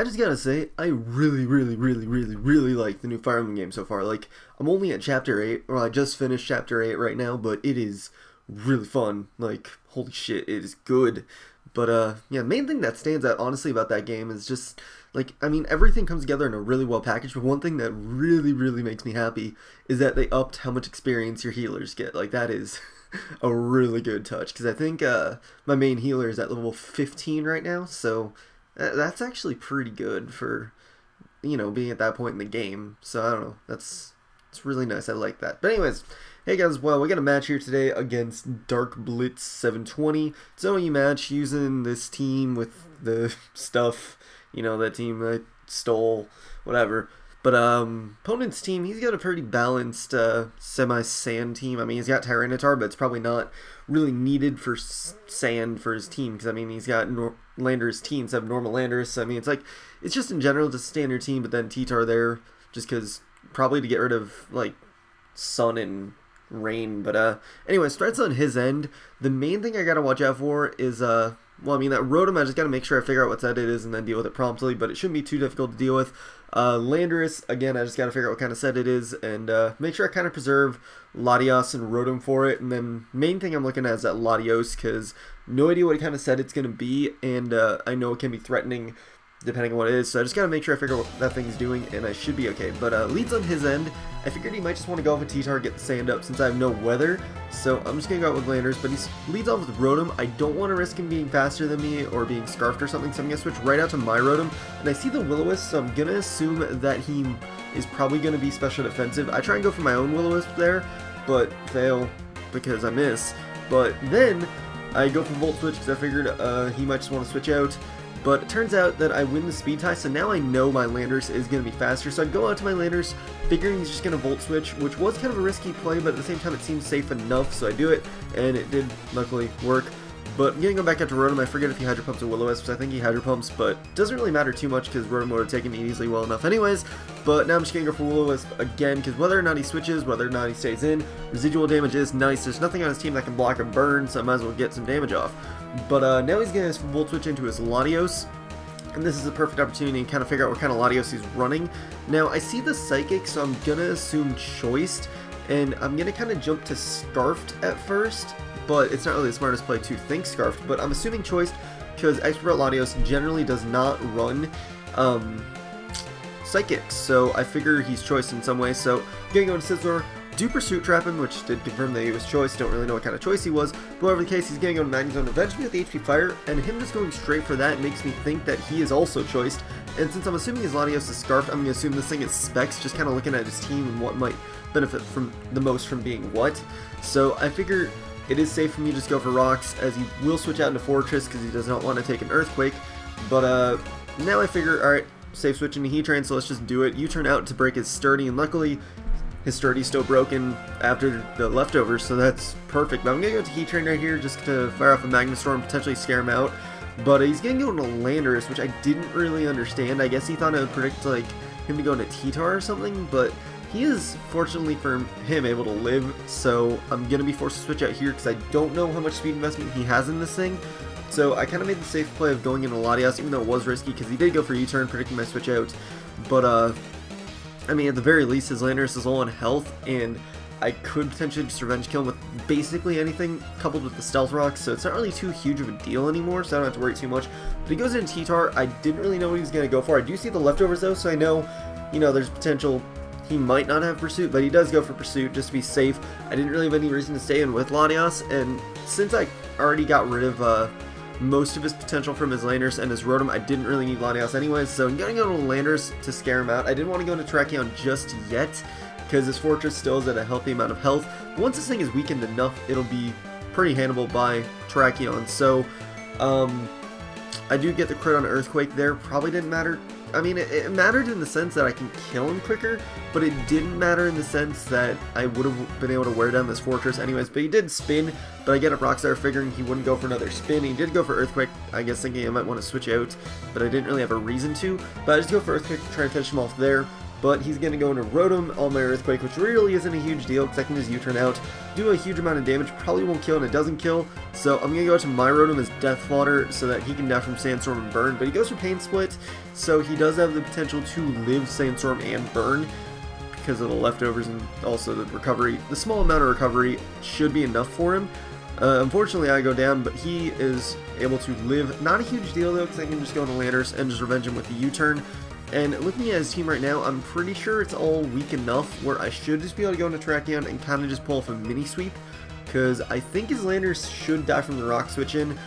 I just gotta say, I really like the new Fire Emblem game so far. Like, I'm only at Chapter 8, or I just finished Chapter 8 right now, but it is really fun. Like, holy shit, it is good. But, yeah, the main thing that stands out, honestly, about that game is just, like, I mean, everything comes together in a really well packaged, but one thing that really makes me happy is that they upped how much experience your healers get. Like, that is a really good touch, because I think, my main healer is at level 15 right now, so that's actually pretty good for, you know, being at that point in the game. So I don't know, it's really nice. I like that. But anyways, hey guys, well, we got a match here today against darkblitz720. It's an OU match using this team with the stuff, you know, that team I stole, whatever. But opponent's team, he's got a pretty balanced semi-sand team. I mean, he's got Tyranitar, but it's probably not really needed for sand for his team, because I mean, he's got Landers teams have normal Landers, so I mean, it's just in general just a standard team, but then T-Tar there just because probably to get rid of like sun and rain. But anyways, threats on his end. The main thing I gotta watch out for is well, I mean, that Rotom, I just gotta make sure I figure out what set it is and then deal with it promptly, but it shouldn't be too difficult to deal with. Landorus, again, I just gotta figure out what kind of set it is and make sure I kind of preserve Latios and Rotom for it. And then main thing I'm looking at is that Latios, because no idea what kind of set it's gonna be, and I know it can be threatening depending on what it is, so I just gotta make sure I figure out what that thing's doing, and I should be okay. But leads on his end, I figured he might just want to go off with T-Tar, get the sand up since I have no weather, so I'm just gonna go out with Landers. But he leads off with Rotom. I don't want to risk him being faster than me or being scarfed or something, so I'm gonna switch right out to my Rotom, and I see the Will-O-Wisp, so I'm gonna assume that he is probably gonna be special defensive. I try and go for my own Will-O-Wisp there, but fail because I miss. But then I go for Volt Switch because I figured he might just want to switch out. But it turns out that I win the speed tie, so now I know my Landers is going to be faster. So I go out to my Landers, figuring he's just going to Volt Switch, which was kind of a risky play, but at the same time it seemed safe enough, so I do it, and it did luckily work. But I'm going to go back out to Rotom. I forget if he Hydro Pumps or Will-O-Wisp, so I think he Hydro Pumps, but it doesn't really matter too much because Rotom would have taken me easily well enough anyways. But now I'm just going to go for Will-O-Wisp again, because whether or not he switches, whether or not he stays in, residual damage is nice. There's nothing on his team that can block or burn, so I might as well get some damage off. But now he's going to Volt Switch into his Latios. And this is a perfect opportunity to kind of figure out what kind of Latios he's running. Now, I see the Psychic, so I'm going to assume Choiced, and I'm going to kind of jump to Scarfed at first, but it's not really the smartest play to think Scarfed, but I'm assuming Choiced because Expert Latios generally does not run Psychics, so I figure he's Choiced in some way, so I'm going to go into Scizor, do Pursuit Trap him, which did confirm that he was Choice. Don't really know what kind of choice he was, but whatever the case, he's going to go to Magnezone, eventually with the HP Fire, and him just going straight for that makes me think that he is also Choiced. And since I'm assuming his Latios is Scarfed, I'm going to assume this thing is Specs, just kind of looking at his team and what might benefit from the most from being what. So I figure it is safe for me to just go for Rocks, as he will switch out into Fortress because he does not want to take an Earthquake. But now I figure, alright, safe switching to Heatran, so let's just do it. U-turn out to break his Sturdy, and luckily his Sturdy's still broken after the leftovers, so that's perfect. But I'm going to go to Heatran right here just to fire off a Magnastorm, potentially scare him out. But he's going to go into Landorus, which I didn't really understand. I guess he thought I would predict like him to go into T-Tar or something, but he is, fortunately for him, able to live. So I'm going to be forced to switch out here because I don't know how much speed investment he has in this thing. So I kind of made the safe play of going into Latios, even though it was risky because he did go for U-turn, predicting my switch out. But I mean, at the very least, his Landorus is low on health, and I could potentially just revenge kill him with basically anything coupled with the Stealth Rocks, so it's not really too huge of a deal anymore, so I don't have to worry too much. But he goes into T-Tar. I didn't really know what he was going to go for. I do see the leftovers, though, so I know, you know, there's potential he might not have Pursuit, but he does go for Pursuit just to be safe. I didn't really have any reason to stay in with Latios, and since I already got rid of most of his potential from his Landers and his Rotom, I didn't really need Latios anyways, so I'm going to go to Landers to scare him out. I didn't want to go into Terrakion just yet, because his Fortress still is at a healthy amount of health. Once this thing is weakened enough, it'll be pretty handleable by Terrakion, so I do get the crit on Earthquake there. Probably didn't matter. I mean, it mattered in the sense that I can kill him quicker, but it didn't matter in the sense that I would have been able to wear down this Fortress anyways. But he did spin, but I get up Rockstar figuring he wouldn't go for another spin. He did go for Earthquake, I guess thinking I might want to switch out, but I didn't really have a reason to. But I just go for Earthquake to try and finish him off there. but he's going to go into Rotom on my Earthquake, which really isn't a huge deal because I can just U-turn out, do a huge amount of damage, probably won't kill, and it doesn't kill, so I'm going to go to my Rotom as Death Fodder so that he can die from Sandstorm and Burn, but he goes for Pain Split, so he does have the potential to live Sandstorm and Burn because of the leftovers and also the recovery. The small amount of recovery should be enough for him. Unfortunately, I go down, but he is able to live. Not a huge deal, though, because I can just go into Landorus and just revenge him with the U-turn. And looking at his team right now, I'm pretty sure it's all weak enough where I should just be able to go into Terrakion and kind of just pull off a mini-sweep, because I think his Landorus should die from the Rock Switch in,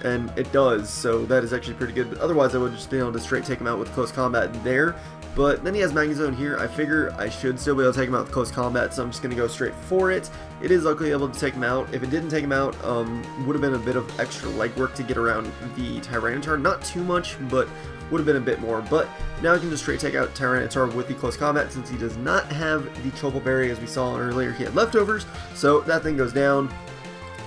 and it does, so that is actually pretty good. But otherwise, I would just be able to straight take him out with Close Combat there. But then he has Magnezone here. I figure I should still be able to take him out with Close Combat, so I'm just going to go straight for it. It is luckily able to take him out. If it didn't take him out, would have been a bit of extra legwork to get around the Tyranitar. Not too much, but would have been a bit more. But now I can just straight take out Tyranitar with the Close Combat, since he does not have the Chople Berry as we saw earlier. He had leftovers, so that thing goes down.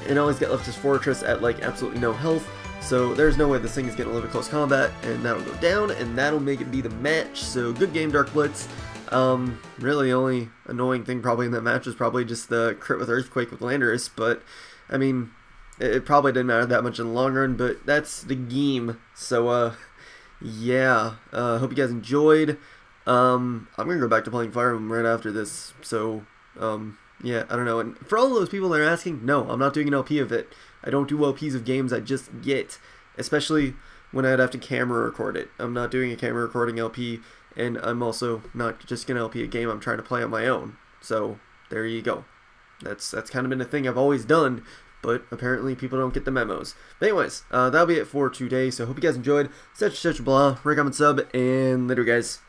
And all he's got left is Fortress at like absolutely no health. So there's no way this thing is getting a little bit Close Combat, and that'll go down, and that'll make it be the match. So good game, Dark Blitz. Really the only annoying thing probably in that match was probably just the crit with Earthquake with Landorus, but I mean, it probably didn't matter that much in the long run, but that's the game. So yeah, hope you guys enjoyed. I'm gonna go back to playing Fire Emblem right after this, so yeah, I don't know. And for all those people that are asking, no, I'm not doing an LP of it. I don't do LPs of games I just get, especially when I'd have to camera record it. I'm not doing a camera recording LP, and I'm also not just going to LP a game I'm trying to play on my own. So, there you go. That's kind of been a thing I've always done, but apparently people don't get the memos. But anyways, that'll be it for today, so hope you guys enjoyed. Such blah, rate, comment, sub, and later guys.